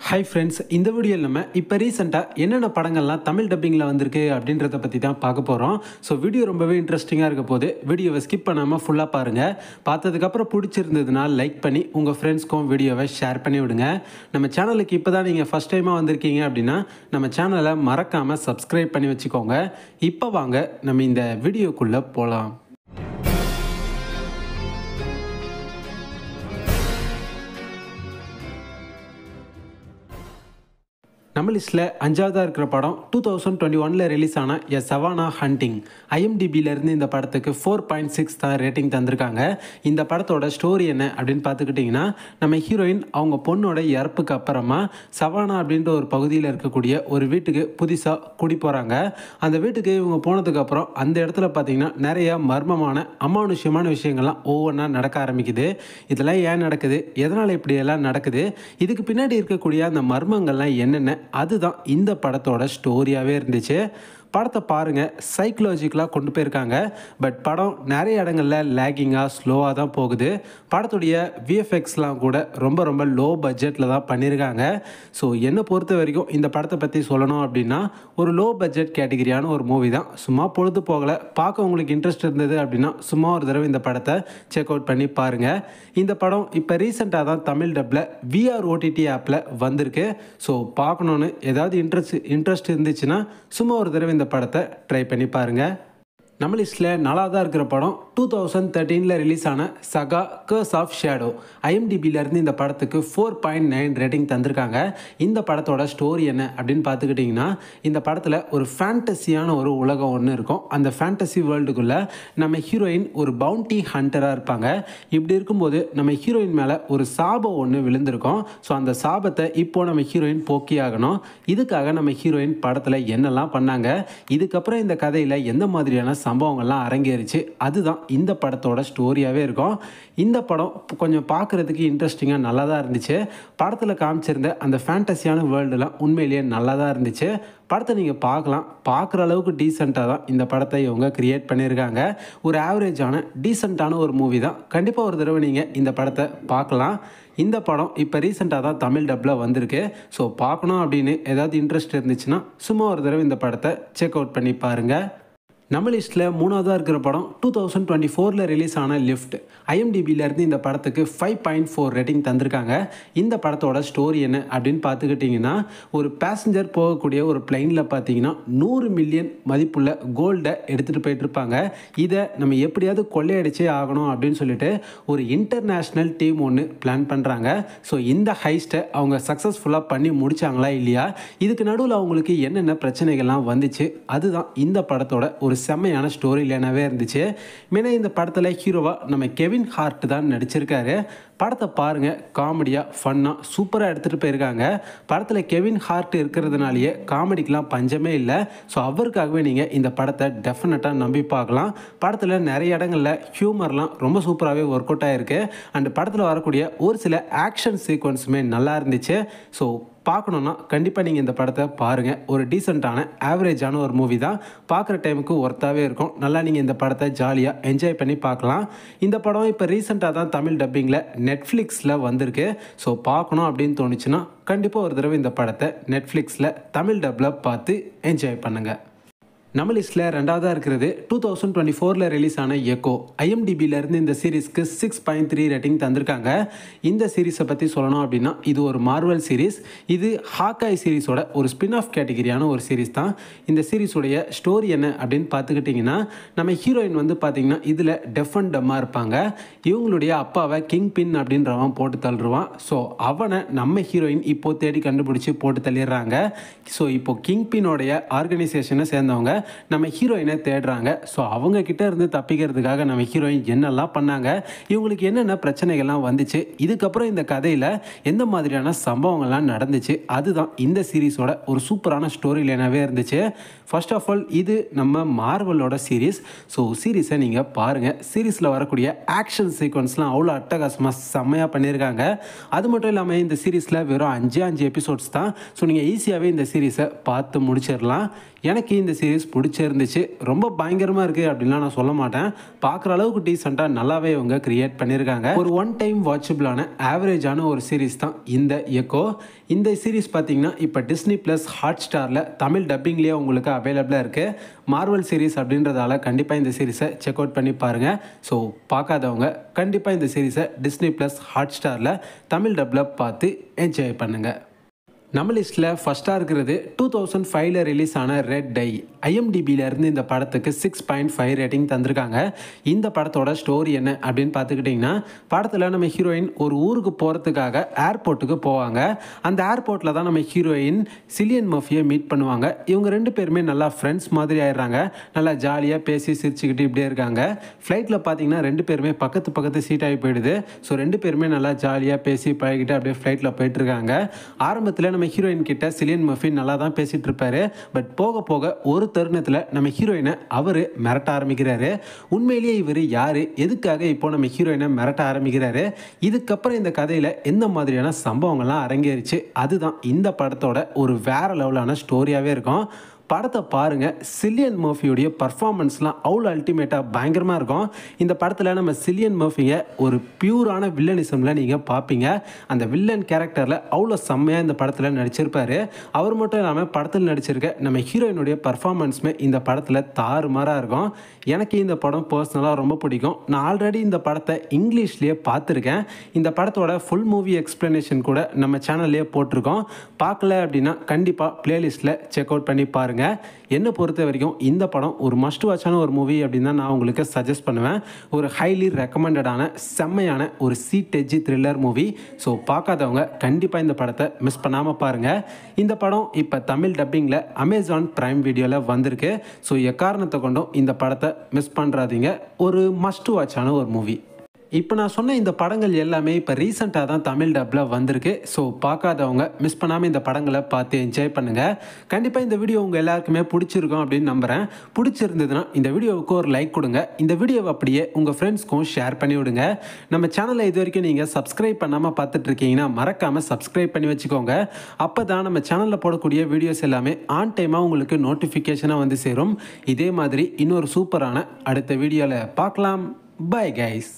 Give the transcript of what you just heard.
Hi friends, இந்த வீடியோவில் நம்ம இப்போ ரீசெண்டாக என்னென்ன படங்கள்லாம் தமிழ் டப்பிங்கில் வந்திருக்கு அப்படின்றத பற்றி தான் பார்க்க போகிறோம். ஸோ வீடியோ ரொம்பவே இன்ட்ரெஸ்டிங்காக இருக்க போது வீடியோவை ஸ்கிப் பண்ணாமல் ஃபுல்லாக பாருங்கள். பார்த்ததுக்கப்புறம் பிடிச்சிருந்ததுன்னா லைக் பண்ணி உங்கள் ஃப்ரெண்ட்ஸ்க்கும் வீடியோவை ஷேர் பண்ணி விடுங்க. நம்ம சேனலுக்கு இப்போ தான் நீங்கள் ஃபஸ்ட் டைமாக வந்திருக்கீங்க அப்படின்னா நம்ம சேனலை மறக்காமல் சப்ஸ்கிரைப் பண்ணி வச்சுக்கோங்க. இப்போ வாங்க நம்ம இந்த வீடியோக்குள்ளே போகலாம். நம்ம லிஸ்ட்டில் 5ஆவதாக இருக்கிற படம் 2021 ரிலீஸ் ஆன எ சவானா ஹண்டிங். IMDbலேருந்து இந்த படத்துக்கு 4.6 தான் ரேட்டிங் தந்திருக்காங்க. இந்த படத்தோட ஸ்டோரி என்ன அப்படின்னு பார்த்துக்கிட்டிங்கன்னா, நம்ம ஹீரோயின் அவங்க பொண்ணோட இறப்புக்கு அப்புறமா சவானா அப்படின்ற ஒரு பகுதியில் இருக்கக்கூடிய ஒரு வீட்டுக்கு புதுசாக குடி போகிறாங்க. அந்த வீட்டுக்கு இவங்க போனதுக்கப்புறம் அந்த இடத்துல பார்த்திங்கன்னா நிறைய மர்மமான அமானுஷ்யமான விஷயங்கள்லாம் ஒவ்வொன்றா நடக்க ஆரம்பிக்குது. இதெல்லாம் ஏன் நடக்குது, எதனால் இப்படியெல்லாம் நடக்குது, இதுக்கு பின்னாடி இருக்கக்கூடிய அந்த மர்மங்கள்லாம் என்னென்ன, அதுதான் இந்த படத்தோட ஸ்டோரியாகவே இருந்துச்சு. படத்தை பாருங்கள், சைக்கலாஜிக்கலாக கொண்டு போயிருக்காங்க. பட் படம் நிறைய இடங்களில் லேகிங்காக ஸ்லோவாக தான் போகுது. படத்துடைய விஎஃப்எக்ஸ்லாம் கூட ரொம்ப லோ பட்ஜெட்டில் தான் பண்ணியிருக்காங்க. ஸோ என்னை பொறுத்த வரைக்கும் இந்த படத்தை பற்றி சொல்லணும் அப்படின்னா, ஒரு லோ பட்ஜெட் கேட்டகிரியான ஒரு மூவி தான். சும்மா பொழுது போகலை, பார்க்க உங்களுக்கு இன்ட்ரெஸ்ட் இருந்தது அப்படின்னா சும்மா ஒரு தடவை இந்த படத்தை செக் அவுட் பண்ணி பாருங்கள். இந்த படம் இப்போ ரீசெண்டாக தான் தமிழ் டப்பில் விஆர் ஓடிடி ஆப்பில் வந்திருக்கு. ஸோ பார்க்கணுன்னு ஏதாவது இன்ட்ரெஸ்ட் இருந்துச்சுன்னா சும்மா ஒரு தடவை இந்த படத்தை ட்ரை பண்ணி பாருங்கள். நம்ம லிஸ்ட்டில் 4ஆவதாக இருக்கிற படம் 2013 ரிலீஸ் ஆன சகா கர்ஸ் ஆஃப் ஷேடோ. IMDbலேருந்து இந்த படத்துக்கு 4.9 ரேட்டிங் தந்திருக்காங்க. இந்த படத்தோட ஸ்டோரி என்ன அப்படின்னு பார்த்துக்கிட்டிங்கன்னா, இந்த படத்தில் ஒரு ஃபேண்டஸியான ஒரு உலகம் ஒன்று இருக்கும். அந்த ஃபேண்டசி வேர்ல்டுக்குள்ளே நம்ம ஹீரோயின் ஒரு பவுண்டி ஹண்டராக இருப்பாங்க. இப்படி இருக்கும்போது நம்ம ஹீரோயின் மேலே ஒரு சாபம் ஒன்று விழுந்திருக்கும். ஸோ அந்த சாபத்தை இப்போது நம்ம ஹீரோயின் போக்கி ஆகணும். இதுக்காக நம்ம ஹீரோயின் படத்தில் என்னெல்லாம் பண்ணாங்க, இதுக்கப்புறம் இந்த கதையில் எந்த மாதிரியான சம்பவங்கள்லாம் அரங்கேறிச்சு, அதுதான் இந்த படத்தோட ஸ்டோரியாகவே இருக்கும். இந்த படம் கொஞ்சம் பார்க்குறதுக்கு இன்ட்ரெஸ்டிங்காக நல்லா தான் இருந்துச்சு. படத்தில் காமிச்சிருந்த அந்த ஃபேண்டஸியான வேர்ல்டுலாம் உண்மையிலேயே நல்லா தான் இருந்துச்சு. படத்தை நீங்கள் பார்க்கலாம். பார்க்குற அளவுக்கு டீசெண்டாக தான் இந்த படத்தை இவங்க க்ரியேட் பண்ணியிருக்காங்க. ஒரு ஆவரேஜான டீசெண்டான ஒரு மூவி தான். கண்டிப்பாக ஒரு தடவை நீங்கள் இந்த படத்தை பார்க்கலாம். இந்த படம் இப்போ ரீசெண்டாக தான் தமிழ் டப்பில் வந்திருக்கு. ஸோ பார்க்கணும் அப்படின்னு ஏதாவது இன்ட்ரெஸ்ட் இருந்துச்சுன்னா சும்மா ஒரு தடவை இந்த படத்தை செக் அவுட் பண்ணி பாருங்கள். நம்ம லிஸ்ட்டில் 3ஆவதாக இருக்கிற படம் 2024 ரிலீஸ் ஆன லிஃப்ட். IMDbலேருந்து இந்த படத்துக்கு 5.4 ரேட்டிங் தந்திருக்காங்க. இந்த படத்தோட ஸ்டோரி என்ன அப்படின்னு பார்த்துக்கிட்டிங்கன்னா, ஒரு பேசஞ்சர் போகக்கூடிய ஒரு பிளைனில் பார்த்தீங்கன்னா 100 மில்லியன் மதிப்புள்ள கோல்டை எடுத்துகிட்டு போயிட்டுருப்பாங்க. இதை நம்ம எப்படியாவது கொள்ளையடிச்சே ஆகணும் அப்படின்னு சொல்லிட்டு ஒரு இன்டர்நேஷ்னல் டீம் ஒன்று பிளான் பண்ணுறாங்க. ஸோ இந்த ஹைஸ்ட்டை அவங்க சக்ஸஸ்ஃபுல்லாக பண்ணி முடித்தாங்களா இல்லையா, இதுக்கு நடுவில் அவங்களுக்கு என்னென்ன பிரச்சனைகள்லாம் வந்துச்சு, அதுதான் இந்த படத்தோட ஒரு செம்மையான ஸ்டோரி லைனாகவே இருந்துச்சு. மெயினாக இந்த படத்தில் ஹீரோவாக நம்ம கெவின் ஹார்ட் தான் நடிச்சிருக்காரு. படத்தை பாருங்கள், காமெடியாக ஃபன்னாக சூப்பராக எடுத்துகிட்டு போயிருக்காங்க. படத்தில் கெவின் ஹார்ட் இருக்கிறதுனாலேயே காமெடிக்கெலாம் பஞ்சமே இல்லை. ஸோ அவருக்காகவே நீங்கள் இந்த படத்தை டெஃபினட்டாக நம்பி பார்க்கலாம். படத்தில் நிறைய இடங்களில் ஹியூமர்லாம் ரொம்ப சூப்பராகவே ஒர்க் அவுட் ஆகிருக்கு. அண்ட் படத்தில் வரக்கூடிய ஒரு சில ஆக்ஷன் சீக்வன்ஸுமே நல்லா இருந்துச்சு. ஸோ பார்க்கணுன்னா கண்டிப்பாக நீங்கள் இந்த படத்தை பாருங்கள். ஒரு டீசெண்டான ஆவரேஜான ஒரு மூவி தான். பார்க்குற டைமுக்கு ஒர்த்தாகவே இருக்கும். நல்லா நீங்கள் இந்த படத்தை ஜாலியாக என்ஜாய் பண்ணி பார்க்கலாம். இந்த படம் இப்போ ரீசெண்டாக தான் தமிழ் டப்பிங்கில் நெட்ஃப்ளிக்ஸில் வந்திருக்கு. ஸோ பார்க்கணும் அப்படின்னு தோணுச்சுன்னா கண்டிப்பாக ஒரு தடவை இந்த படத்தை நெட்ஃப்ளிக்ஸில் தமிழ் டப்பில் பார்த்து என்ஜாய் பண்ணுங்கள். நம்ம லிஸ்ட்டில் 2ஆவதாக இருக்கிறது 2024 ரிலீஸ் ஆன எக்கோ. IMDbலேருந்து இந்த சீரீஸ்க்கு 6.3 ரேட்டிங் தந்திருக்காங்க. இந்த சீரீஸை பற்றி சொல்லணும் அப்படின்னா, இது ஒரு மார்வல் சீரீஸ். இது ஹாக்காய் சீரீஸோட ஒரு ஸ்பின் ஆஃப் கேட்டகிரியான ஒரு சீரீஸ் தான். இந்த சீரீஸோடைய ஸ்டோரி என்ன அப்படின்னு பார்த்துக்கிட்டிங்கன்னா, நம்ம ஹீரோயின் வந்து பார்த்திங்கன்னா இதில் டெஃப் அண்ட் டம்மாக இருப்பாங்க. இவங்களுடைய அப்பாவை கிங் பின் அப்படின்றவன் போட்டு தள்ளுருவான். ஸோ அவனை நம்ம ஹீரோயின் இப்போது தேடி கண்டுபிடிச்சி போட்டு தள்ளிடுறாங்க. ஸோ இப்போது கிங் பின்னோடைய ஆர்கனைசேஷனை சேர்ந்தவங்க நம்ம ஹீரோயினை தேடுறாங்க. ஸோ அவங்க கிட்ட இருந்து தப்பிக்கிறதுக்காக நம்ம ஹீரோயின் என்னெல்லாம் பண்ணாங்க, இவங்களுக்கு என்னென்ன பிரச்சனைகள்லாம் வந்துச்சு, இதுக்கப்புறம் இந்த கதையில் எந்த மாதிரியான சம்பவங்கள்லாம் நடந்துச்சு, அதுதான் இந்த சீரீஸோட ஒரு சூப்பரான ஸ்டோரி லைனாகவே இருந்துச்சு. ஃபர்ஸ்ட் ஆஃப் ஆல் இது நம்ம மார்வலோட சீரீஸ். ஸோ சீரீஸை நீங்கள் பாருங்கள். சீரீஸில் வரக்கூடிய ஆக்ஷன் சீக்வன்ஸ்லாம் அவ்வளோ அட்டகாசமாக செம்மையாக பண்ணியிருக்காங்க. அது மட்டும் இல்லாமல் இந்த சீரீஸில் வெறும் 5 எபிசோட்ஸ் தான். ஸோ நீங்கள் ஈஸியாகவே இந்த சீரீஸை பார்த்து முடிச்சிடலாம். எனக்கு இந்த சீரீஸ் பிடிச்சிருந்துச்சு. ரொம்ப பயங்கரமாக இருக்குது அப்படின்லாம் நான் சொல்ல மாட்டேன். பார்க்குற அளவுக்கு டீசெண்டாக நல்லாவே இவங்க கிரியேட் பண்ணியிருக்காங்க. ஒரு ஒன் டைம் வாட்சபிளான ஆவரேஜான ஒரு சீரிஸ் தான் இந்த எக்கோ. இந்த சீரிஸ் பார்த்தீங்கன்னா இப்போ டிஸ்னி ப்ளஸ் ஹாட்ஸ்டாரில் தமிழ் டப்பிங்லேயே உங்களுக்கு அவைலபிளாக இருக்குது. மார்வல் சீரிஸ் அப்படின்றதால கண்டிப்பாக இந்த சீரிஸை செக் அவுட் பண்ணி பாருங்கள். ஸோ பார்க்காதவங்க கண்டிப்பாக இந்த சீரிஸை டிஸ்னி ப்ளஸ் ஹாட்ஸ்டாரில் தமிழ் டப்பில் பார்த்து என்ஜாய் பண்ணுங்கள். நம்ம லிஸ்ட்டில் ஃபஸ்ட்டாக இருக்கிறது 2005 ரிலீஸ் ஆன ரெட் டை. ஐஎம்டிபியிலேருந்து இந்த படத்துக்கு 6.5 ரேட்டிங் தந்திருக்காங்க. இந்த படத்தோட ஸ்டோரி என்ன அப்படின்னு பார்த்துக்கிட்டிங்கன்னா, படத்தில் நம்ம ஹீரோயின் ஒரு ஊருக்கு போகிறதுக்காக ஏர்போர்ட்டுக்கு போவாங்க. அந்த ஏர்போர்ட்டில் தான் நம்ம ஹீரோயின் சிலியன் மர்ஃபியை மீட் பண்ணுவாங்க. இவங்க 2 பேருமே நல்லா ஃப்ரெண்ட்ஸ் மாதிரி ஆயிடுறாங்க. நல்லா ஜாலியாக பேசி சிரிச்சுக்கிட்டு இப்படியே இருக்காங்க. ஃப்ளைட்டில் பார்த்தீங்கன்னா 2 பேருமே பக்கத்து சீட் ஆகி போயிடுது. ஸோ 2 பேருமே நல்லா ஜாலியாக பேசி பழகிட்டு அப்படியே ஃப்ளைட்டில் போயிட்டுருக்காங்க. ஆரம்பத்தில் நம்ம ஹீரோயின் கிட்ட சிலியன் மர்ஃபி நல்லா தான் பேசிகிட்டு இருப்பாரு. பட் போக போக ஒரு தருணத்தில் நம்ம ஹீரோயினை அவர் மிரட்ட ஆரம்பிக்கிறாரு. உண்மையிலேயே இவர் யார், எதுக்காக இப்போ நம்ம ஹீரோயினை மிரட்ட ஆரம்பிக்கிறாரு, இதுக்கப்புறம் இந்த கதையில் எந்த மாதிரியான சம்பவங்கள்லாம் அரங்கேறிச்சு, அதுதான் இந்த படத்தோட ஒரு வேற லெவலான ஸ்டோரியாகவே இருக்கும். படத்தை பாருங்கள். சிலியன் மர்ஃபியோடைய பர்ஃபார்மன்ஸ்லாம் அவ்வளோ அல்டிமேட்டாக பயங்கரமாக இருக்கும். இந்த படத்தில் நம்ம சிலியன் மர்ஃபியை ஒரு பியூரான வில்லனிசமில் நீங்கள் பார்ப்பீங்க. அந்த வில்லன் கேரக்டரில் அவ்வளோ செம்மையாக இந்த படத்தில் நடிச்சிருப்பார். அவர் மட்டும் இல்லாமல் படத்தில் நடிச்சிருக்க நம்ம ஹீரோயினுடைய பர்ஃபார்மன்ஸுமே இந்த படத்தில் தாறுமாறாக இருக்கும். எனக்கு இந்த படம் பர்சனலாக ரொம்ப பிடிக்கும். நான் ஆல்ரெடி இந்த படத்தை இங்கிலீஷ்லேயே பார்த்துருக்கேன். இந்த படத்தோட ஃபுல் மூவி எக்ஸ்ப்ளனேஷன் கூட நம்ம சேனல்லையே போட்டிருக்கோம். பார்க்கல அப்படின்னா கண்டிப்பாக பிளேலிஸ்ட்டில் செக் அவுட் பண்ணி பாருங்கள். என்னை பொறுத்த வரைக்கும் இந்த படம் ஒரு மஸ்ட் வாட்சான ஒரு மூவி அப்படின்னு தான் நான் உங்களுக்கு சஜஸ்ட் பண்ணுவேன். ஒரு ஹைலி ரெக்கமெண்டடான செம்மையான ஒரு seat edgy thriller movie. So பார்க்காதவங்க கண்டிப்பாக இந்த படத்தை மிஸ் பண்ணாமல் பாருங்கள். இந்த படம் இப்போ தமிழ் டப்பிங்கில் அமேசான் பிரைம் வீடியோவில் வந்திருக்கு. ஸோ எக்காரணத்தை கொண்டும் இந்த படத்தை மிஸ் பண்ணுறாதீங்க. ஒரு மஸ்ட் வாட்சான ஒரு மூவி. இப்போ நான் சொன்ன இந்த படங்கள் எல்லாமே இப்போ ரீசெண்டாக தான் தமிழ் டப்பில் வந்திருக்கு. ஸோ பார்க்காதவங்க மிஸ் பண்ணாமல் இந்த படங்களை பார்த்து என்ஜாய் பண்ணுங்கள். கண்டிப்பாக இந்த வீடியோ உங்கள் எல்லாருக்குமே பிடிச்சிருக்கும் அப்படின்னு நம்புகிறேன். பிடிச்சிருந்ததுன்னா இந்த வீடியோவுக்கு ஒரு லைக் கொடுங்க. இந்த வீடியோவை அப்படியே உங்கள் ஃப்ரெண்ட்ஸ்க்கும் ஷேர் பண்ணி விடுங்க. நம்ம சேனலை இது வரைக்கும் நீங்கள் சப்ஸ்கிரைப் பண்ணாமல் பார்த்துட்ருக்கீங்கன்னா மறக்காமல் சப்ஸ்கிரைப் பண்ணி வச்சுக்கோங்க. அப்போ தான் நம்ம சேனலில் போடக்கூடிய வீடியோஸ் எல்லாமே ஆன் டைமாக உங்களுக்கு நோட்டிஃபிகேஷனாக வந்து சேரும். இதே மாதிரி இன்னொரு சூப்பரான அடுத்த வீடியோவில் பார்க்கலாம். Bye guys.